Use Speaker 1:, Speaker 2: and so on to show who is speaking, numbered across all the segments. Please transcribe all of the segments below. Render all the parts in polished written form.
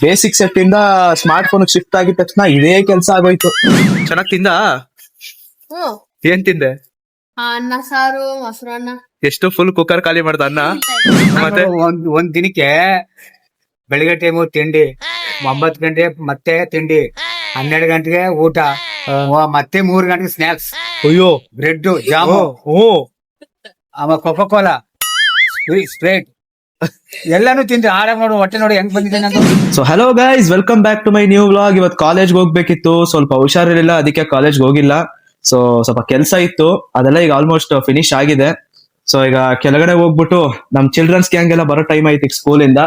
Speaker 1: Basic set ಇಂದ smart phone shift ಆಗಿದ ತಕ್ಷಣ ಇದೇ ಕೆಲಸ ಆಗೋಯ್ತು. ಚೆನ್ನಾಗ್ ತಿಂದ?
Speaker 2: ಹ್ಮ್
Speaker 1: ಏನ್ ತಿಂದೆ?
Speaker 2: ಅನ್ನ ಸಾರು ಮೊಸರನ್ನ.
Speaker 1: ಎಷ್ಟು ಫುಲ್ ಕುಕ್ಕರ್ ಖಾಲಿ ಮಾಡ್ದ ಅನ್ನ? ಮತ್ತೆ
Speaker 3: ಒಂದ್ ದಿನಕ್ಕೆ ಬೆಳಿಗ್ಗೆ ಟೈಮು ತಿಂಡಿ, 9 ಗಂಟೆ ಮತ್ತೆ ತಿಂಡಿ, 12 ಗಂಟೆಗೆ ಊಟ, ಮತ್ತೆ 3 ಗಂಟೆಗೆ ಸ್ನಾಕ್ಸ್,
Speaker 1: ಅಯ್ಯೋ
Speaker 3: ಬ್ರೆಡ್ ಜಾಮು, ಆಮೇಲೆ ಕೊಕೋ ಕೋಲಾ, ಸ್ಪ್ರೈಟ್ ಎಲ್ಲಾನು ತಿಂದ್ರೆ ಆರಾಮ್ ನೋಡು. ಹೊಟ್ಟೆ ನೋಡಿ ಹೆಂಗ್ ಬಂದಿದೆ ನಂದು.
Speaker 1: So hello guys, welcome back to my new vlog. ಇವತ್ತು ಕಾಲೇಜ್ಗೆ ಹೋಗ್ಬೇಕಿತ್ತು, ಸ್ವಲ್ಪ ಹುಷಾರಿರಲಿಲ್ಲ, ಅದಕ್ಕೆ ಕಾಲೇಜ್ಗೆ ಹೋಗಿಲ್ಲ. ಸೊ ಸ್ವಲ್ಪ ಕೆಲಸ ಇತ್ತು, ಅದೆಲ್ಲ ಈಗ ಆಲ್ಮೋಸ್ಟ್ ಫಿನಿಶ್ ಆಗಿದೆ. ಸೊ ಈಗ ಕೆಳಗಡೆ ಹೋಗ್ಬಿಟ್ಟು ನಮ್ ಚಿಲ್ಡ್ರನ್ಸ್ ಗ್ಯಾಂಗ್ ಎಲ್ಲ ಬರೋ ಟೈಮ್ ಐತಿ ಸ್ಕೂಲ್ ಇಂದ.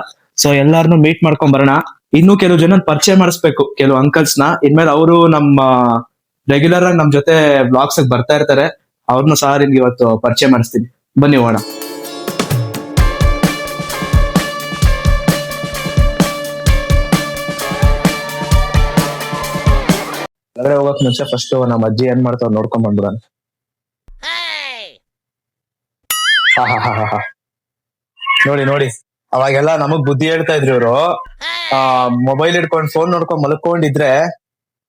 Speaker 1: ಸೊ ಎಲ್ಲಾರನು ಮೀಟ್ ಮಾಡ್ಕೊಂಡ್ ಬರೋಣ. ಇನ್ನು ಕೆಲವು ಜನ ಪರಿಚಯ ಮಾಡಿಸ್ಬೇಕು, ಕೆಲವು ಅಂಕಲ್ಸ್ ನ. ಇನ್ಮೇಲೆ ಅವರು ನಮ್ಮ ರೆಗ್ಯುಲರ್ ಆಗಿ ನಮ್ ಜೊತೆ ಬ್ಲಾಗ್ಸ್ ಬರ್ತಾ ಇರ್ತಾರೆ. ಅವ್ರನ್ನು ಸಹ ನಿಮ್ಗೆ ಇವತ್ತು ಪರಿಚಯ ಮಾಡಿಸ್ತೀನಿ, ಬನ್ನಿ ಹೋಗೋಣ. ಹೊರಗಡೆ ಹೋಗಕ್ ಮುಂಚೆ ಫಸ್ಟ್ ನಮ್ಮ ಅಜ್ಜಿ ಏನ್ ಮಾಡ್ತಾವ್ ನೋಡ್ಕೊಂಡ್ ಬಂದ್ಬಿಡ. ನೋಡಿ ನೋಡಿ, ಅವಾಗೆಲ್ಲ ನಮಗ್ ಬುದ್ಧಿ ಹೇಳ್ತಾ ಇದ್ರು ಇವ್ರು. ಮೊಬೈಲ್ ಹಿಡ್ಕೊಂಡ್ ಫೋನ್ ನೋಡ್ಕೊಂಡ್ ಮಲ್ಕೊಂಡಿದ್ರೆ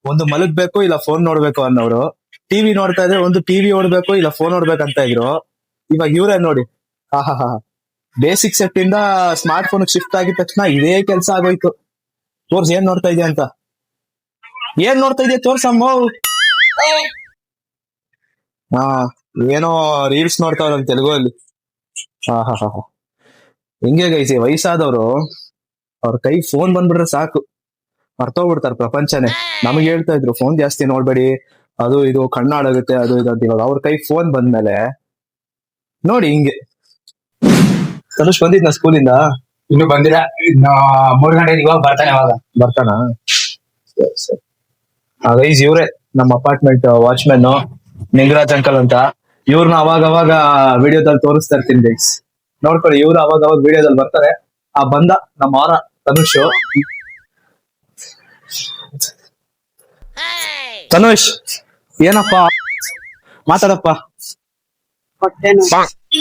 Speaker 1: ಒಂದು ಮಲಗ್ಬೇಕು ಇಲ್ಲ ಫೋನ್ ನೋಡ್ಬೇಕು ಅನ್ನೋರು. ಟಿವಿ ನೋಡ್ತಾ ಇದ್ರೆ ಒಂದು ಟಿವಿ ಓಡ್ಬೇಕು ಇಲ್ಲ ಫೋನ್ ನೋಡ್ಬೇಕಂತ ಇದ್ರು. ಇವಾಗ ಇವ್ರೇ ನೋಡಿ, ಬೇಸಿಕ್ ಸೆಟ್ ಇಂದ ಸ್ಮಾರ್ಟ್ ಫೋನ್ ಶಿಫ್ಟ್ ಆಗಿದ ತಕ್ಷಣ ಇದೇ ಕೆಲಸ ಆಗೋಯ್ತು. ತೋರ್ಸ್ ಏನ್ ನೋಡ್ತಾ ಇದೆಯಾ ಅಂತ. ಏನ್ ನೋಡ್ತಾ ಇದೆಯಾ ತೋರ್ಸಮ್ಮ. ಏನೋ ರೀಲ್ಸ್ ನೋಡ್ತಾವ್ರ ತೆಲುಗು ಅಲ್ಲಿ. ಹಿಂಗೆ ಗೈಸಿ, ವಯಸ್ಸಾದವ್ರು ಅವ್ರ ಕೈ ಫೋನ್ ಬಂದ್ಬಿಟ್ರೆ ಸಾಕು, ಮರ್ತೋಗ್ಬಿಡ್ತಾರ ಪ್ರಪಂಚನೇ. ನಮಗ್ ಹೇಳ್ತಾ ಇದ್ರು ಫೋನ್ ಜಾಸ್ತಿ ನೋಡ್ಬೇಡಿ, ಅದು ಇದು ಕಣ್ಣಾಡಾಗುತ್ತೆ, ಅದು ಇದು ಅಂತ. ಇವಾಗ ಅವ್ರ ಕೈ ಫೋನ್ ಬಂದ್ಮೇಲೆ ನೋಡಿ ಹಿಂಗೆ. ತನುಷ್ ಬಂದಿದ್ನ ಸ್ಕೂಲಿಂದ?
Speaker 3: ಇನ್ನು ಬಂದಿಲ್ಲ, ಇನ್ನು 3 ಗಂಟೆ ಇವಾಗ ಬರ್ತಾನೆ. ಅವಾಗ
Speaker 1: ಬರ್ತಾನ? ಸರಿ. ಗೈಸ್ ಇವ್ರೆ ನಮ್ಮ ಅಪಾರ್ಟ್ಮೆಂಟ್ ವಾಚ್ಮೆನ್ ನಿಂಗರಾಜ್ ಅಂಕಲ್ ಅಂತ. ಇವ್ರನ್ನ ಅವಾಗ ಅವಾಗ ವಿಡಿಯೋದಲ್ಲಿ ತೋರಿಸ್ತಾ ಇರ್ತೀನಿ ಗೈಸ್, ನೋಡ್ಕೊಳ್ಳಿ. ಇವ್ರು ಅವಾಗ ಅವಾಗ ವಿಡಿಯೋದಲ್ಲಿ ಬರ್ತಾರೆ. ಬಂದ ನಮ್ಮ ಅವರ ತನುಷ್. ತನುಷ್ ಏನಪ್ಪ ಮಾತಾಡಪ್ಪ.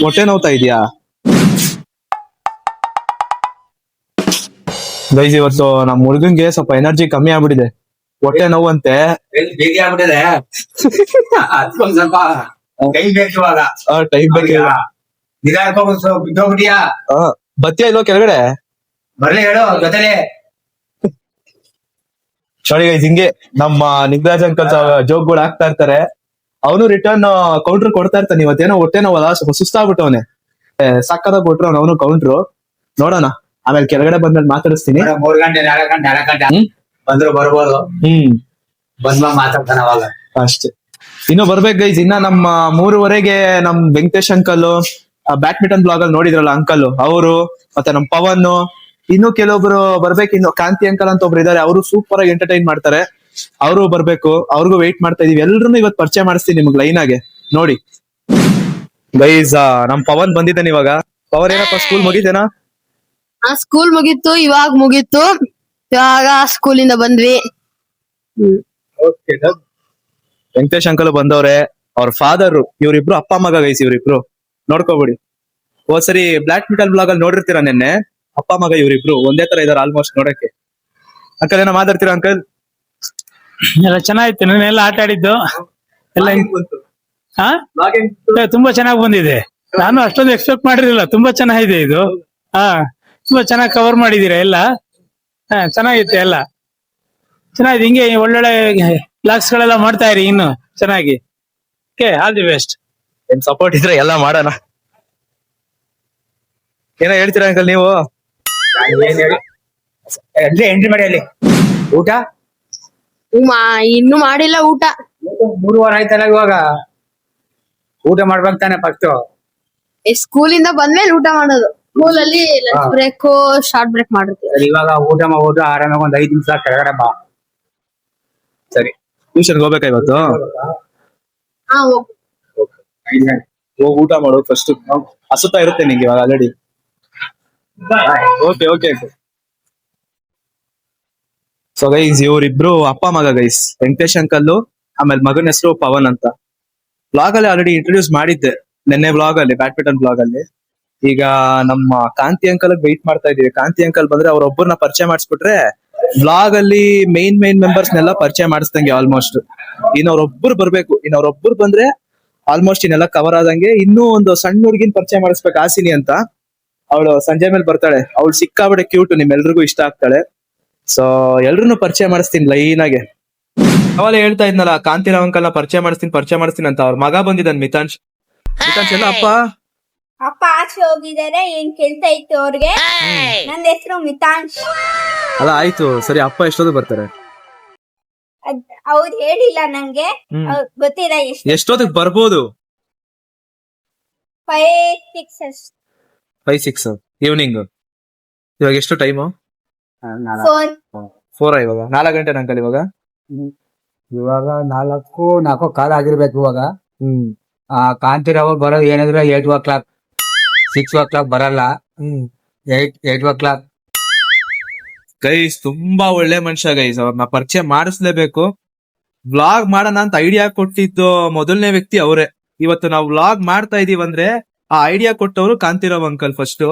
Speaker 1: ಹೊಟ್ಟೆ ನೋವ್ತಾ ಇದೆಯಾ? ಗೈಸ್ ಇವತ್ತು ನಮ್ಮ ಹುಡುಗಂಗೆ ಸ್ವಲ್ಪ ಎನರ್ಜಿ ಕಮ್ಮಿ ಆಗ್ಬಿಟ್ಟಿದೆ, ಹೊಟ್ಟೆ ನೋವಂತೆ.
Speaker 3: ಬೇಗ ಆಗ್ಬಿಟ್ಟಿದೆ, ಅದಕ್ಕೊಂದ್ ಸ್ವಲ್ಪ ಕೈ ಬೇಕು ಇವಾಗ.
Speaker 1: ಟೈಮ್ ಬೇಕು.
Speaker 3: ಬಿದ್ದೋಗ್ಬಿಟ್ಟಿಯಾ?
Speaker 1: ಬತ್ತಿಯ ಇಲ್ವ ಕೆಳಗಡೆ?
Speaker 3: ಬರ್ಲಿ ಹೇಳು ಜೊತೆಲೆ.
Speaker 1: ಸಾರಿ ಗೈಸ್, ಹಿಂಗೆ ನಮ್ಮ ನಿಗ್ರಾಜ್ ಅಂಕಲ್ ಜೋಕ್ಗಳು ಹಾಕ್ತಾ ಇರ್ತಾರೆ. ಅವನು ರಿಟರ್ನ್ ಕೌಂಟರ್ ಕೊಡ್ತಾ ಇರ್ತಾನೆ. ಇವತ್ತೇನೋ ಹೊಟ್ಟೆ ನೋವಲ್ಲ, ಸ್ವಲ್ಪ ಸುಸ್ತಾಗ್ಬಿಟ್ಟವನೆ. ಸಕ್ಕದಾಗ ಕೊಟ್ರು ಅವನು ಕೌಂಟ್ರು. ನೋಡೋಣ, ಆಮೇಲೆ ಕೆಳಗಡೆ ಬಂದ್ಮೇಲೆ ಮಾತಾಡಿಸ್ತೀನಿ.
Speaker 3: 3 ಗಂಟೆ 4 ಗಂಟೆ 4 ಗಂಟೆ ಬಂದ್ರು ಬರ್ಬೋದು. ಬಂದ್ಮ ಮಾತಾಡ್ತಾನ ಅವಾಗ
Speaker 1: ಅಷ್ಟೇ. ಇನ್ನು ಬರ್ಬೇಕು ಗೈಸ್. ಇನ್ನ ನಮ್ಮ 3:30ಗೆ ನಮ್ ವೆಂಕಟೇಶ್ ಅಂಕಲ್, ಬ್ಯಾಡ್ಮಿಂಟನ್ ಬ್ಲಾಗ್ ಅಲ್ಲಿ ನೋಡಿದ್ರಲ್ಲ ಅಂಕಲ್, ಅವರು ಮತ್ತೆ ನಮ್ ಪವನ್, ಇನ್ನು ಕೆಲವೊಬ್ರು ಬರ್ಬೇಕು. ಇನ್ನು ಕಾಂತಿ ಅಂಕಲ್ ಅಂತ ಒಬ್ರು ಇದಾರೆ, ಅವರು ಸೂಪರ್ ಆಗಿ ಎಂಟರ್ಟೈನ್ ಮಾಡ್ತಾರೆ. ಅವರು ಬರ್ಬೇಕು, ಅವ್ರಿಗೂ ವೆಯ್ಟ್ ಮಾಡ್ತಾ ಇದೀವಿ. ಎಲ್ರು ಇವತ್ತು ಪರಿಚಯ ಮಾಡಿಸ್ತೀನಿ ನಿಮ್ಗೆ ಲೈನ್ ಆಗಿ ನೋಡಿ. ಗೈಸ್ ನಮ್ ಪವನ್ ಬಂದಿದ್ದಾನೆ ಇವಾಗ. ಪವನ್ ಏನಪ್ಪ ಸ್ಕೂಲ್ ಮುಗಿದೇನಾ?
Speaker 2: ಸ್ಕೂಲ್ ಮುಗೀತು, ಇವಾಗ ಮುಗೀತು. ಇವಾಗ ಸ್ಕೂಲಿಂದ ಬಂದ್ವಿ.
Speaker 1: ವೆಂಕಟೇಶ್ ಅಂಕಲ್ ಬಂದವ್ರೆ, ಅವ್ರ ಫಾದರ್. ಇವ್ರಿಬ್ರು ಅಪ್ಪ ಮಗ ಗೈಸ್, ಇವ್ರಿಬ್ರು ನೋಡ್ಕೋಬಿಡಿ. ಹೋದ್ಸರಿ ಬ್ಯಾಡ್ಮಿಂಟನ್ ಬ್ಲಾಗ್ ಅಲ್ಲಿ ನೋಡಿರ್ತೀರಾ, ನಿನ್ನೆ ಅಪ್ಪ ಮಗ ಇವ್ರಿಬ್ರು ಒಂದೇ ತರ ಇದಾರೆ ಆಲ್ಮೋಸ್ಟ್ ನೋಡಕ್ಕೆ. ಅಂಕಲ್ ಏನೋ ಮಾತಾಡ್ತೀರಾ ಅಂಕಲ್?
Speaker 4: ಎಲ್ಲ ಚೆನ್ನಾಗಿತ್ತು, ನೆನ್ನೆಲ್ಲ ಆಟ ಆಡಿದ್ದು ಎಲ್ಲ. ತುಂಬಾ ಚೆನ್ನಾಗಿ ಬಂದಿದೆ. ನಾನು ಅಷ್ಟೊಂದು ಎಕ್ಸ್ಪೆಕ್ಟ್ ಮಾಡಿರ್ಲಿಲ್ಲ, ತುಂಬಾ ಚೆನ್ನಾಗಿದೆ ಇದು. ತುಂಬಾ ಚೆನ್ನಾಗಿ ಕವರ್ ಮಾಡಿದೀರಾ ಎಲ್ಲ. ಚೆನ್ನಾಗಿತ್ತು ಎಲ್ಲ, ಚೆನ್ನಾಗಿದೆ. ಹಿಂಗೆ ಒಳ್ಳೊಳ್ಳೆ ಬ್ಲಾಗ್ಸ್ ಗಳೆಲ್ಲ ಮಾಡ್ತಾ ಇರಿ ಇನ್ನು ಚೆನ್ನಾಗಿ. All the best.
Speaker 1: ಏನ್ ಸಪೋರ್ಟ್ ಇದ್ರೆ ಎಲ್ಲ ಮಾಡೋಣ. ಏನೋ ಹೇಳ್ತೀರಾ ಅಂಕಲ್ ನೀವು?
Speaker 3: ಎಂಟ್ರಿ ಮಾಡಿ ಅಲ್ಲಿ. ಊಟ
Speaker 2: ಇನ್ನು ಮಾಡಿಲ್ಲ ಊಟ.
Speaker 3: 3 ವಾರ ಆಯ್ತಲ್ಲ, ಇವಾಗ ಊಟ ಮಾಡ್ಬೇಕು ತಾನೆ ಫಸ್ಟ್.
Speaker 2: ಸ್ಕೂಲಿಂದ ಬಂದ್ಮೇಲೆ ಊಟ ಮಾಡೋದು. ಸ್ಕೂಲಲ್ಲಿ ಲಂಚ್ ಬ್ರೇಕ್, ಶಾರ್ಟ್ ಬ್ರೇಕ್ ಮಾಡಿರ್ತೀವಿ.
Speaker 3: ಇವಾಗ ಊಟ ಮಾಡ್ಬಿಟ್ಟು ಆರಾಮಾಗಿ ಒಂದ್ 5 ನಿಮಿಷ ಕೆಳಗಡೆ ಬಾ.
Speaker 1: ಸರಿ, ಟ್ಯೂಷನ್ ಹೋಗ್ಬೇಕಾ ಇವತ್ತು? ಹೋಗ್ ಊಟ ಮಾಡು ಫಸ್ಟ್. ಹಸುತ್ತಾ ಇರುತ್ತೆ ನಿಂಗೆ ಇವಾಗ already. Okay okay. So guys ಇವ್ರಿಬ್ರು ಅಪ್ಪ ಮಗ ಗೈಸ್, ವೆಂಕಟೇಶ್ ಅಂಕಲ್, ಆಮೇಲೆ ಮಗನ ಹೆಸರು ಪವನ್ ಅಂತ. ಬ್ಲಾಗ್ ಅಲ್ಲಿ ಆಲ್ರೆಡಿ ಇಂಟ್ರೊಡ್ಯೂಸ್ ಮಾಡಿದ್ದೆ ನಿನ್ನೆ ಬ್ಲಾಗ್ ಅಲ್ಲಿ, ಬ್ಯಾಡ್ಮಿಂಟನ್ ಬ್ಲಾಗ್ ಅಲ್ಲಿ. ಈಗ ನಮ್ಮ ಕಾಂತಿ ಅಂಕಲ್ ವೆಯ್ಟ್ ಮಾಡ್ತಾ ಇದೀವಿ. ಕಾಂತಿ ಅಂಕಲ್ ಬಂದ್ರೆ ಅವ್ರೊಬ್ಬರನ್ನ ಪರಿಚಯ ಮಾಡಿಸ್ಬಿಟ್ರೆ ವ್ಲಾಗ್ ಅಲ್ಲಿ ಮೇನ್ ಮೆಂಬರ್ಸ್ ನೆಲ್ಲ ಪರಿಚಯ ಮಾಡಿಸ್ದಂಗೆ ಆಲ್ಮೋಸ್ಟ್. ಇನ್ನವ್ರೊಬ್ರು ಬರ್ಬೇಕು, ಇನ್ನವ್ರೊಬ್ರು ಬಂದ್ರೆ ಆಲ್ಮೋಸ್ಟ್ ಇನ್ನೆಲ್ಲ ಕವರ್ ಆದಂಗೆ. ಇನ್ನೂ ಒಂದು ಸಣ್ಣ ಹುಡುಗಿನ ಪರಿಚಯ ಮಾಡಿಸ್ಬೇಕು, ಆಸಿನಿ ಅಂತ. ಅವಳು ಸಂಜೆ ಮೇಲೆ ಬರ್ತಾಳೆ, ಅವಳು ಸಿಕ್ಕಾಬಿಡೆ ಕ್ಯೂಟ್, ನಿಮ್ಮೆಲ್ರಿಗೂ ಇಷ್ಟ ಆಗ್ತಾಳೆ. ಸೊ ಎಲ್ರು ಪರಿಚಯ ಮಾಡಿಸ್ತೀನಿ ಲೈನ್ ಆಗಿ. ಅವಾಗ ಹೇಳ್ತಾ ಇದ್ನಲ್ಲ, ಕಾಂತಿರಾವ್ ಅಂಕಲ್ನ ಪರಿಚಯ ಮಾಡಿಸ್ತೀನಿ ಅಂತ. ಅವ್ರ ಮಗ ಬಂದಿದ್ದಾನೆ, ಮಿತಾಂಶ್ ಎಲ್ಲ.
Speaker 5: ಅಪ್ಪ ಆಚೆ ಹೋಗಿದ್ದಾರೆ, ಏನ್ ಕೆಲ್ಸ ಇತ್ತು ಅವ್ರಿಗೆ. ನನ್ನ ಹೆಸರು ಮಿತಾಂಶ್.
Speaker 1: ಅಲ್ಲ ಆಯ್ತು ಸರಿ, ಅಪ್ಪ ಎಷ್ಟೊತ್ತು ಬರ್ತಾರೆ?
Speaker 5: ಅವ್ರು ಹೇಳಿಲ್ಲ ನಂಗೆ, ಗೊತ್ತಿಲ್ಲ
Speaker 1: ಎಷ್ಟೊತ್ತಿಗೆ ಬರ್ಬೋದು?
Speaker 5: 5-6
Speaker 1: 5-6 ಈವ್ನಿಂಗ್. ಇವಾಗ ಎಷ್ಟು ಟೈಮು? 4 ಇವಾಗ. 4 ಗಂಟೆ ಅಂಕಲ್ ಇವಾಗ.
Speaker 3: ಇವಾಗ 4 ಕಾಲ ಆಗಿರ್ಬೇಕು ಇವಾಗ. ಕಾಂತಿರಾವ್ ಬರೋದು ಏನಾದ್ರು 8 o'clock, 6 o'clock ಬರಲ್ಲ. 8 o'clock.
Speaker 1: ಗೈಸ್ ತುಂಬಾ ಒಳ್ಳೆ ಮನುಷ್ಯ ಗೈಸ್, ಅವ್ರನ್ನ ಪರಿಚಯ ಮಾಡಿಸ್ಲೇಬೇಕು. ವ್ಲಾಗ್ ಮಾಡೋಣ ಅಂತ ಐಡಿಯಾ ಕೊಟ್ಟಿದ್ದು ಮೊದಲನೇ ವ್ಯಕ್ತಿ ಅವರೇ. ಇವತ್ತು ನಾವು ವ್ಲಾಗ್ ಮಾಡ್ತಾ ಇದೀವಿ ಅಂದ್ರೆ ಆ ಐಡಿಯಾ ಕೊಟ್ಟವರು ಕಾಂತಿರಾವ್ ಅಂಕಲ್ ಫಸ್ಟ್.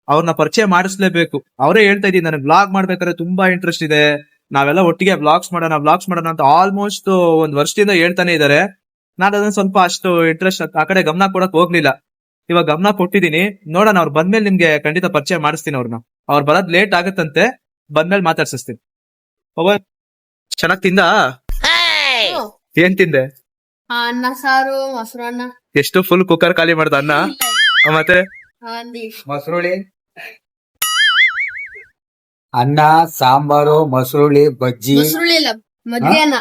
Speaker 1: ಅವ್ರನ್ನ ಪರಿಚಯ ಮಾಡಿಸ್ಲೇಬೇಕು. ಅವರೇ ಹೇಳ್ತಾ ಇದೀನಿ, ನನಗೆ ವ್ಲಾಗ್ ಮಾಡ್ಬೇಕಾದ್ರೆ ತುಂಬಾ ಇಂಟ್ರೆಸ್ಟ್ ಇದೆ, ನಾವೆಲ್ಲ ಒಟ್ಟಿಗೆ ವ್ಲಾಗ್ಸ್ ಮಾಡೋಣ ಅಂತ ಆಲ್ಮೋಸ್ಟ್ 1 ವರ್ಷದಿಂದ ಹೇಳ್ತಾನೆ ಇದಾರೆ. ನಾನು ಅದನ್ನ ಸ್ವಲ್ಪ ಅಷ್ಟು ಇಂಟ್ರೆಸ್ಟ್ ಆ ಕಡೆ ಗಮನ ಕೊಡಕ್ ಹೋಗ್ಲಿಲ್ಲ. ಇವಾಗ ಗಮನ ಕೊಟ್ಟಿದೀನಿ. ನೋಡೋಣ, ಅವ್ರು ಬಂದ್ಮೇಲೆ ನಿಮ್ಗೆ ಖಂಡಿತ ಪರಿಚಯ ಮಾಡಿಸ್ತೀನಿ ಅವ್ರನ್ನ. ಅವ್ರು ಬರೋದ್ ಲೇಟ್ ಆಗತ್ತಂತೆ, ಬಂದ್ಮೇಲೆ ಮಾತಾಡ್ಸಿಸ್ತೀನಿ. ಚೆನ್ನಾಗ್ ತಿಂದ? ಏನ್ ತಿಂದೆ?
Speaker 2: ಅನ್ನ ಸಾರು, ಮೊಸರನ್ನ.
Speaker 1: ಎಷ್ಟು ಫುಲ್ ಕುಕ್ಕರ್ ಖಾಲಿ ಮಾಡ್ದ ಅನ್ನ? ಮತ್ತೆ
Speaker 3: ಮೊಸರುಳಿ, ಅನ್ನ, ಸಾಂಬಾರು, ಮೊಸರುಳಿ, ಬಜ್ಜಿ,
Speaker 2: ಮೊಸರುಳಿ ಇಲ್ಲ, ಮಧ್ಯಾಹ್ನ.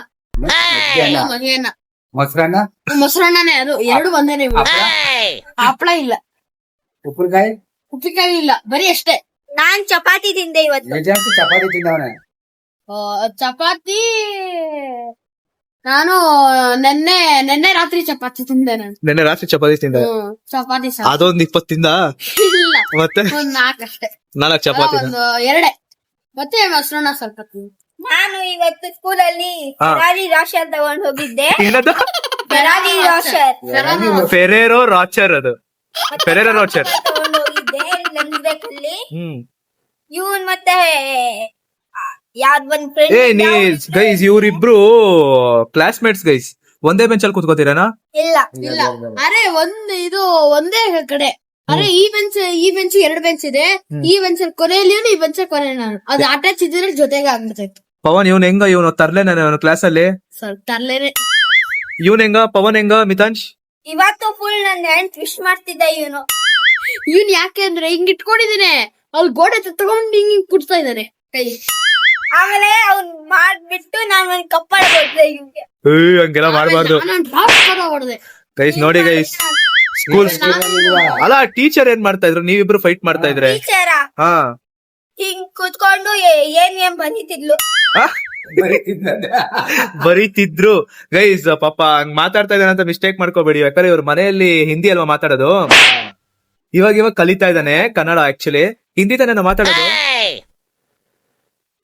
Speaker 3: ಮೊಸರನ್ನ,
Speaker 2: ಮೊಸರಣ್ಣನೇ, ಅದು ಎರಡು ಒಂದೇನೆ. ಹಪ್ಪಳ ಇಲ್ಲ, ಉಪ್ಪಿನಕಾಯಿ ಇಲ್ಲ, ಬರೀ ಅಷ್ಟೇ.
Speaker 5: ನಾನ್ ಚಪಾತಿ ತಿಂದೆ ಇವತ್ತು.
Speaker 3: ಚಪಾತಿ ತಿಂದವನೆ.
Speaker 2: ಚಪಾತಿ ನಾನು ನೆನ್ನೆ ರಾತ್ರಿ ಚಪಾತಿ ತಿಂದೆ. ನಾನು
Speaker 1: ನಿನ್ನೆ ರಾತ್ರಿ ಚಪಾತಿ ತಿಂದ?
Speaker 2: ಚಪಾತಿ
Speaker 1: ಅದೊಂದ್ 20 ತಿಂದ?
Speaker 2: ಇಲ್ಲ,
Speaker 1: ಮತ್ತೆ
Speaker 2: 4 ಅಷ್ಟೇ.
Speaker 1: 4 ಚಪಾತಿ?
Speaker 2: 2 ಮತ್ತೆ ಮೊಸರನ್ನ ಸ್ವಲ್ಪ ತಿಂದೆ.
Speaker 5: ನಾನು ಇವತ್ತು ಸ್ಕೂಲಲ್ಲಿ ಫೆರಾರಿ ರಾಶರ್ ತಗೊಂಡ್ ಹೋಗಿದ್ದೆ. ಫೆರಾರಿ ರಾಶರ್,
Speaker 1: ಫೆರೇರೋ ರಾಚರ್, ಅದು ಫೆರೇರೋ ರಾಚರ್
Speaker 5: ತಗೊಂಡ್ ಹೋಗಿದ್ದೆ ಲಂಚ್ ಬ್ರೇಕ್ ಅಲ್ಲಿ. ಇವನ್ ಮತ್ತೆ ಯಾವ್ದ್ ಒಂದ್ ಫ್ರೆಂಡ್.
Speaker 1: ಗೈಸ್ ಇವ್ರಿಬ್ರು ಕ್ಲಾಸ್ಮೇಟ್ಸ್ ಗೈಸ್. ಒಂದೇ ಬೆಂಚ್ ಅಲ್ಲಿ ಕೂತ್ಕೋತೀರನಾ?
Speaker 5: ಇಲ್ಲ,
Speaker 2: ಅರೆ ಒಂದೇ ಕಡೆ. ಅರೆ ಈ ಬೆಂಚ್ 2 ಬೆಂಚ್ ಇದೆ. ಈ ಬೆಂಚ್ ಅಲ್ಲಿ ಕೊನೆಯಲ್ಲಿ ಈ ಬೆಂಚ್ ಕೊನೆ ನಾನು. ಅದು ಅಟ್ಯಾಚ್ ಇದ್ರೆ ಜೊತೆಗೆ ಆಗ್ಬಿಡ್ತಾಯಿತ್ತು.
Speaker 1: ಪವನ್ ಇವನು ತರ್ಲೇನ ಕ್ಲಾಸ್ ಅಲ್ಲಿ?
Speaker 2: ತರ್ಲೇನೆ.
Speaker 1: ಇವನ್ ಹೆಂಗ? ಪವನ್ ಹೆಂಗ? ಮಿತಾಂಶ್
Speaker 5: ಇವತ್ತು ಫುಲ್ ನನ್ನ ಹ್ಯಾಂಡ್ ವಿಶ್ ಮಾಡ್ತಿದ್ದ ಇವನು.
Speaker 2: ಯಾಕೆ ಅಂದ್ರೆ ಹಿಂಗ್ ಇಟ್ಕೊಂಡಿದ್ದೀನಿ, ಅಲ್ಲಿ ಗೋಡೆ ತಗೊಂಡು ಹಿಂಗ್ ಕುಡ್ತಾ ಇದಾರೆ ಕೈ.
Speaker 5: ಆಮೇಲೆ ಅವ್ನ್ ಮಾಡ್ಬಿಟ್ಟು ನಾನು ಒಂದ್ ಕಪ್ಪಳ ಕೊಡ್ದೆ ಇವ್ಗೆ.
Speaker 1: ಹಂಗೆಲ್ಲ ಮಾಡ್ಬಾರ್ದು
Speaker 2: ಹೊಡೆದೆ.
Speaker 1: ಗೈಸ್ ನೋಡಿ ಗೈಸ್, ಸ್ಕೂಲ್ ಅಲ್ಲ ಟೀಚರ್ ಏನ್ ಮಾಡ್ತಾ ಇದ್ರು? ನೀವಿಬ್ರು ಫೈಟ್ ಮಾಡ್ತಾ ಇದ್ರೆ
Speaker 5: ಟೀಚರ ಹಿಂಗ್ ಕುತ್ಕೊಂಡು ಏನ್ ಬಂದಿತ್ತಿದ್ಲು.
Speaker 1: ಬರೀತಿದ್ರು ಗೈಸ್. ಪಾಪ ಹಂಗ್ ಮಾತಾಡ್ತಾ ಇದ್ದಾನೆ ಅಂತ ಮಿಸ್ಟೇಕ್ ಮಾಡ್ಕೋಬೇಡಿ, ಯಾಕಂದ್ರೆ ಇವ್ರ ಮನೆಯಲ್ಲಿ ಹಿಂದಿ ಅಲ್ವಾ ಮಾತಾಡೋದು. ಇವಾಗ ಕಲಿತಾ ಇದ್ದಾನೆ ಕನ್ನಡ. ಆಕ್ಚುಲಿ ಹಿಂದಿ ತಾನೇ ಮಾತಾಡೋದು?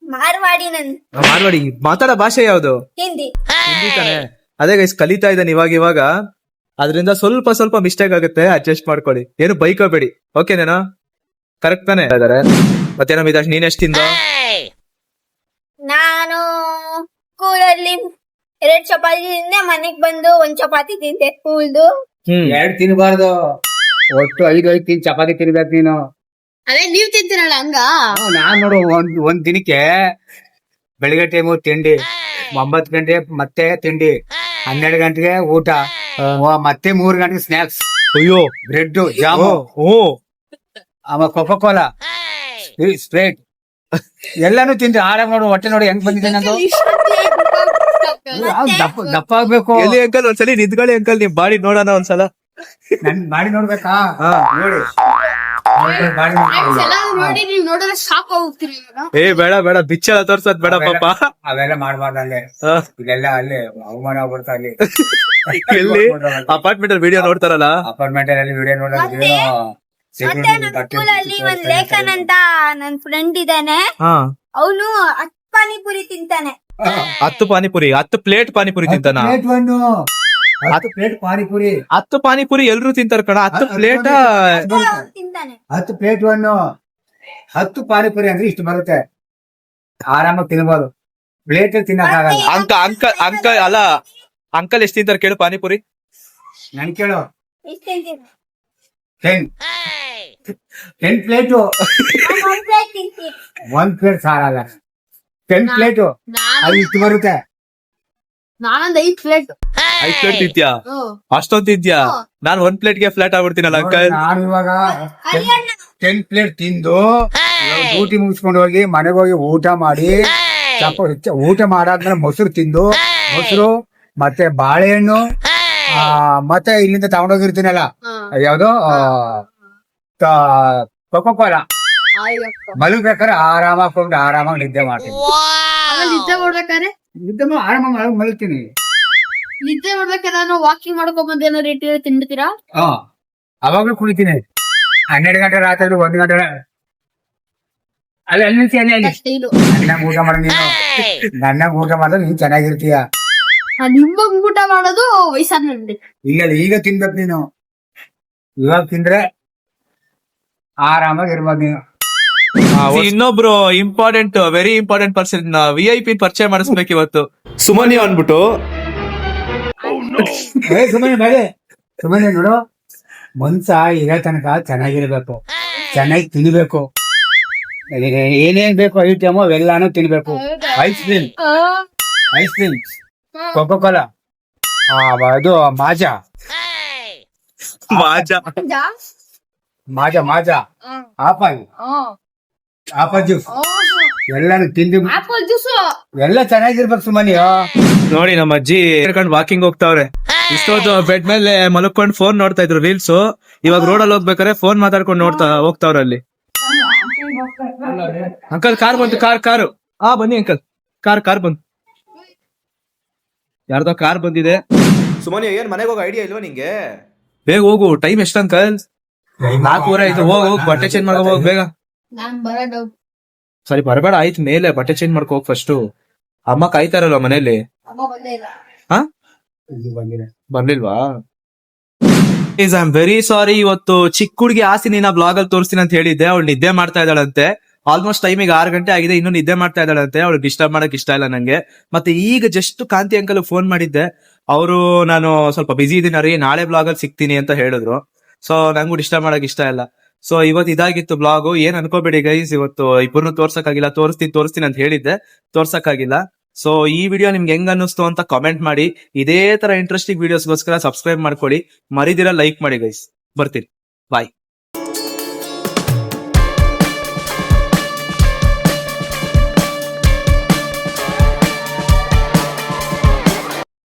Speaker 1: ಮಾರ್ವಾಡಿ. ಮಾತಾಡೋ ಭಾಷೆ ಯಾವ್ದು?
Speaker 5: ಹಿಂದಿ
Speaker 1: ತಾನೆ. ಅದೇ ಗೈಸ್ ಕಲಿತಾ ಇದ್ದಾನೆ ಇವಾಗ. ಅದ್ರಿಂದ ಸ್ವಲ್ಪ ಮಿಸ್ಟೇಕ್ ಆಗುತ್ತೆ, ಅಡ್ಜಸ್ಟ್ ಮಾಡ್ಕೊಳ್ಳಿ. ಏನು ಬೈಕೋಬೇಡಿ, ಓಕೆನೇನಾ? ಕರೆಕ್ಟ್ ತಾನೆ ಇದಾರೆ. ಮತ್ತೇನೋ ಮಿತಾಶ್, ನೀನ್ ಎಷ್ಟ್ ತಿಂದ?
Speaker 5: ನಾನು ಸ್ಕೂಲಲ್ಲಿ 2 ಚಪಾತಿ ತಿಂದೆ, ಮನೆಗ್ ಬಂದು 1 ಚಪಾತಿ ತಿಂದೆ ಸ್ಕೂಲ್ದು.
Speaker 3: 2 ತಿನ್ಬಾರ್ದು, ಒಟ್ಟು 5 ಚಪಾತಿ ತಿನ್ಬೇಕು ನೀನು.
Speaker 2: ಅದೇ ನೀವ್ ತಿಂತೀರಲ್ಲ ಹಂಗ.
Speaker 3: ನಾನ್ ನೋಡು ಒಂದ್ ದಿನಕ್ಕೆ ಬೆಳಿಗ್ಗೆ ಟೈಮು ತಿಂಡಿ, 9 ಗಂಟೆ ಮತ್ತೆ ತಿಂಡಿ, 12 ಗಂಟೆಗೆ ಊಟ, ಮತ್ತೆ 3 ಗಂಟೆಗೆ ಸ್ನಾಕ್ಸ್.
Speaker 1: ಅಯ್ಯೋ,
Speaker 3: ಬ್ರೆಡ್, ಜಾಮು, ಆಮೇಲೆ ಕೊಕೋ ಕೋಲಾ, ಸ್ಪ್ರೈಟ್ ಎಲ್ಲಾನು ತಿಂದ್ರೆ ಆರಾಮ್ ನೋಡು. ಹೊಟ್ಟೆ ನೋಡಿ ಹೆಂಗ್ ಬಂದಿದೆ ನಂದು. ದಪ್ಪ ಆಗ್ಬೇಕು.
Speaker 1: ಎಲ್ಲಿ ಅಂಕಲ್ ಒಂದ್ಸಲಿ ನಿಂತ್ಕೊಳ್ಳಿ ಅಂಕಲ್, ನಿಮ್ ಬಾಡಿ ನೋಡೋಣ ಒಂದ್ಸಲ.
Speaker 3: ನನ್ ಬಾಡಿ ನೋಡ್ಬೇಕಾ? ನೋಡಿ
Speaker 2: ನೋಡಿ ನೀವ್ ನೋಡಿದ್ರೆ ಶಾಕ್ ಹೋಗ್ತೀರಿ.
Speaker 1: ಬೇಡ ಬಿಚ್ಚಳ ತೋರ್ಸೋದ್ ಬೇಡ ಪಾಪ.
Speaker 3: ಅವೆಲ್ಲ ಮಾಡ್ಬಾರ್ದು ಅಲ್ಲೇ. ಇಲ್ಲೆಲ್ಲ ಅಲ್ಲೇ ಅವಮಾನ ಆಗ್ಬಿಡ್ತಾ ಅಲ್ಲಿ.
Speaker 1: ಎಲ್ಲಿ? ಅಪಾರ್ಟ್ಮೆಂಟ್ ಅಲ್ಲಿ ವಿಡಿಯೋ ನೋಡ್ತಾರಲ್ಲ,
Speaker 3: ಅಪಾರ್ಟ್ಮೆಂಟ್ ಅಲ್ಲಿ ವಿಡಿಯೋ ನೋಡೋದು.
Speaker 5: ಮತ್ತೆ ನಮ್ಮ ಸ್ಕೂಲಲ್ಲಿ ಒಂದ್ ಲೇಖನ್ ಅಂತ ನನ್ ಫ್ರೆಂಡ್ ಇದ್ದಾನೆ. ಅವನು 10 ಪಾನಿಪುರಿ ತಿಂತಾನೆ.
Speaker 1: 10 ಪಾನಿಪುರಿ, 10 ಪ್ಲೇಟ್ ಪಾನಿಪುರಿ ತಿಂತಾನ?
Speaker 3: 10 ಪ್ಲೇಟ್ ಪಾನಿಪುರಿ.
Speaker 1: 10 ಪಾನಿಪುರಿ ಎಲ್ರು ತಿಂತಾರ ಕಣ. 10 ಪ್ಲೇಟ್
Speaker 5: ತಿಂತಾನೆ.
Speaker 3: 10 ಪ್ಲೇಟ್ 10 ಪಾನಿಪುರಿ ಅಂದ್ರೆ ಇಷ್ಟು ಬರುತ್ತೆ. ಆರಾಮಾಗಿ ತಿನ್ಬೋದು. ಪ್ಲೇಟ್ ತಿನ್ನಕ್ಕಾಗಲ್ಲ.
Speaker 1: ಅಂಕಲ್ ಅಲ್ಲ, ಅಂಕಲ್ ಎಷ್ಟು ತಿಂತಾರೆ ಕೇಳು ಪಾನಿಪುರಿ?
Speaker 3: ನನ್ ಕೇಳು,
Speaker 5: ಎಷ್ಟ್ ತಿಂತೀರ?
Speaker 3: 10 ಪ್ಲೇಟು.
Speaker 5: ನಾನ್ ಒಂದ್ plate ತಿಂತೀನಿ.
Speaker 3: 1 ಪ್ಲೇಟ್ ಸಾರಲ್ಲ, 10 ಪ್ಲೇಟು. ಅದು ಇಷ್ಟು ಬರುತ್ತೆ.
Speaker 2: ನಾನೊಂದ್ 5 ಪ್ಲೇಟ್
Speaker 1: 5 ಪ್ಲೇಟ್ ತಿಂತ್ಯಾ? ಅಷ್ಟೊಂದ್ ತಿಂತ್ಯಾ? ನಾನ್ 1 ಪ್ಲೇಟ್ಗೆ ಫ್ಲಾಟ್ ಆಗ್ಬಿಡ್ತೀನಲ್ಲ ಅಂಕಲ್.
Speaker 3: ನಾನು ಇವಾಗ 10 ಪ್ಲೇಟ್ ತಿಂದು ಡ್ಯೂಟಿ ಮುಗಿಸ್ಕೊಂಡು ಹೋಗಿ ಮನೆಗೆ ಹೋಗಿ ಊಟ ಮಾಡಿ, ಊಟ ಮಾಡಾದ್ಮೇಲೆ ಮೊಸರು ತಿಂದು, ಮೊಸರು ಮತ್ತೆ ಬಾಳೆಹಣ್ಣು, ಮತ್ತೆ ಇಲ್ಲಿಂದ ತಗೊಂಡೋಗಿರ್ತೀನಲ್ಲ ಯಾವ್ದೋ ಕೋಕೋಕೋಲ ಮಲಗ್ಬೇಕಾದ್ರೆ ಆರಾಮಾಗಿ ನಿದ್ದೆ ಮಾಡ್ತೀನಿ.
Speaker 2: ನಿದ್ದೆ ಮಾಡ್ಬೇಕಾದ್ರೆ
Speaker 3: ಆರಾಮಾಗಿ ಮಲಗ್ತೀನಿ.
Speaker 2: ನಿದ್ದೆ ಮಾಡ್ಬೇಕಾದ್ರೆ ನಾನು ವಾಕಿಂಗ್ ಮಾಡ್ಕೊಂಡ್ ಬಂದ್ ಏನೋ ರೇಟ್ ತಿಂಡ್ತೀರಾ?
Speaker 3: ಅವಾಗ್ಲೂ ಕುಡಿತೀನಿ. 12 ಗಂಟೆ ರಾತ್ರಿ 1 ಗಂಟೆ ಅಲ್ಲಿ
Speaker 2: ಸ್ಟೈಲು.
Speaker 3: ನನ್ನಾಗ ಊಟ ಮಾಡ ನೀನು, ನನ್ನಾಗ ಊಟ ಮಾಡಿದ್ರೆ ನೀನ್ ಚೆನ್ನಾಗಿರ್ತೀಯ.
Speaker 2: ನಿಮ್ಮಗ್ ಊಟ ಮಾಡೋದು ವಯಸ್ಸಾದ ನಂಡಿ.
Speaker 3: ಇಲ್ಲ ಈಗ ತಿನ್ಬೇಕು ನೀನು. ಇವಾಗ ತಿಂದ್ರೆ ಆರಾಮಾಗಿ ಇರ್ಬೋದು ನೀನು.
Speaker 1: ಇನ್ನೊಬ್ರು ವೆರಿ ಇಂಪಾರ್ಟೆಂಟ್ ಪರ್ಸನ್ VIP ಪರಿಚಯ ಮಾಡಿಸ್ಬೇಕು ಇವತ್ತು. ಸುಮನಿ ಅನ್ಬಿಟ್ಟು
Speaker 3: ಸುಮ್ಮನೆ ನೋಡು, ಮನ್ಸ ಇರೋ ತನಕ ಚೆನ್ನಾಗಿರ್ಬೇಕು, ಚೆನ್ನಾಗಿ ತಿನ್ಬೇಕು. ಏನೇನ್ ಬೇಕು ಐಟಮು ಅವೆಲ್ಲಾನು ತಿನ್ಬೇಕು. ಐಸ್ ಕ್ರೀಮ್, ಕೋಕೋಕೋಲಾ, ಅದು ಮಾಜಾ ಆಪಲ್ ಜ್ಯೂಸ್ ಎಲ್ಲಾನು ತಿಂದು
Speaker 2: ಆಪಲ್ ಜ್ಯೂಸು
Speaker 3: ಎಲ್ಲ ಚೆನ್ನಾಗಿರ್ಬೇಕು. ಸುಮ್ಮನೆ
Speaker 1: ನೋಡಿ ನಮ್ಮ ಅಜ್ಜಿ ವಾಕಿಂಗ್ ಹೋಗ್ತಾವ್ರೆ. ಇಷ್ಟೊತ್ತು ಬೆಡ್ ಮೇಲೆ ಮಲ್ಕೊಂಡ್ ಫೋನ್ ನೋಡ್ತಾ ಇದ್ರು ರೀಲ್ಸ್. ಇವಾಗ ರೋಡಲ್ಲಿ ಹೋಗ್ಬೇಕಾರೆ ಫೋನ್ ಮಾತಾಡ್ಕೊಂಡು ಹೋಗ್ತಾವ್ರ ಅಲ್ಲಿ. ಅಂಕಲ್ ಕಾರ್ ಬಂತು, ಕಾರು ಬನ್ನಿ ಅಂಕಲ್. ಕಾರ್ ಬಂತು, ಯಾರ್ದೋ ಕಾರ್ ಬಂದಿದೆ. ಸುಮನಿ ಏನ್ ಮನೆಗೆ ಹೋಗೋ ಐಡಿಯಾ ಇಲ್ವಾ ನಿಂಗೆ? ಬೇಗ ಹೋಗು, ಟೈಮ್ ಎಷ್ಟು ಅಂಕಲ್? 4:30 ಆಯ್ತು. ಹೋಗು, ಬಟ್ಟೆ ಚೇಂಜ್ ಮಾಡ್ಕೊ ಹೋಗ್ ಬೇಗ.
Speaker 2: ನಾನ್ ಬರೋದು.
Speaker 1: ಸರಿ ಬರಬೇಡ ಆಯ್ತು, ಮೇಲೆ ಬಟ್ಟೆ ಚೇಂಜ್ ಮಾಡ್ಕೊ ಹೋಗ್ ಫಸ್ಟ್. ಅಮ್ಮ ಕಾಯ್ತಾರಲ್ವ ಮನೇಲಿ?
Speaker 2: ಅಮ್ಮ ಬಂದೇ ಇಲ್ಲ.
Speaker 1: ಬರ್ಲಿಲ್ವಾ? I am very sorry. ಇವತ್ತು ಚಿಕ್ಕ ಹುಡುಗಿ ಆಸಿನ ಬ್ಲಾಗ್ ಅಲ್ಲಿ ತೋರಿಸ್ತೀನಿ ಅಂತ ಹೇಳಿದ್ದೆ. ಅವಳು ನಿದ್ದೆ ಮಾಡ್ತಾ ಇದ್ದಾಳಂತೆ. ಆಲ್ಮೋಸ್ಟ್ ಟೈಮಿಗೆ 6 ಗಂಟೆ ಆಗಿದೆ, ಇನ್ನೂ ನಿದ್ದೆ ಮಾಡ್ತಾ ಇದ್ದಾಳಂತೆ. ಅವಳು ಡಿಸ್ಟರ್ಬ್ ಮಾಡಕ್ ಇಷ್ಟ ಇಲ್ಲ ನಂಗೆ. ಮತ್ತೆ ಈಗ ಜಸ್ಟ್ ಕಾಂತಿ ಅಂಕಲ್ ಫೋನ್ ಮಾಡಿದ್ದೆ. ಅವರು ನಾನು ಸ್ವಲ್ಪ ಬಿಸಿ ಇದೀನಿ ರೀ, ನಾಳೆ ಬ್ಲಾಗ್ ಅಲ್ಲಿ ಸಿಗ್ತೀನಿ ಅಂತ ಹೇಳಿದ್ರು. ಸೊ ನಂಗೂ ಡಿಸ್ಟರ್ಬ್ ಮಾಡಕ್ ಇಷ್ಟ ಇಲ್ಲ. ಸೊ ಇವತ್ತು ಇದಾಗಿತ್ತು ಬ್ಲಾಗು. ಏನ್ ಅನ್ಕೋಬೇಡಿ ಗೈಸ್, ಇವತ್ತು ಇಬ್ಬರನ್ನು ತೋರ್ಸಕ್ಕಾಗಿಲ್ಲ. ತೋರಿಸ್ತೀನಿ ಅಂತ ಹೇಳಿದ್ದೆ, ತೋರ್ಸಕ್ಕಾಗಿಲ್ಲ. ಸೊ ಈ ವಿಡಿಯೋ ನಿಮ್ಗೆ ಹೆಂಗ್ ಅನ್ನಿಸ್ತು ಅಂತ ಕಾಮೆಂಟ್ ಮಾಡಿ. ಇದೇ ತರ ಇಂಟ್ರೆಸ್ಟಿಂಗ್ ವಿಡಿಯೋಸ್ಗೋಸ್ಕರ ಸಬ್ಸ್ಕ್ರೈಬ್ ಮಾಡ್ಕೊಳ್ಳಿ, ಮರಿದಿರ ಲೈಕ್ ಮಾಡಿ ಗೈಸ್. ಬರ್ತೀನಿ, ಬಾಯ್.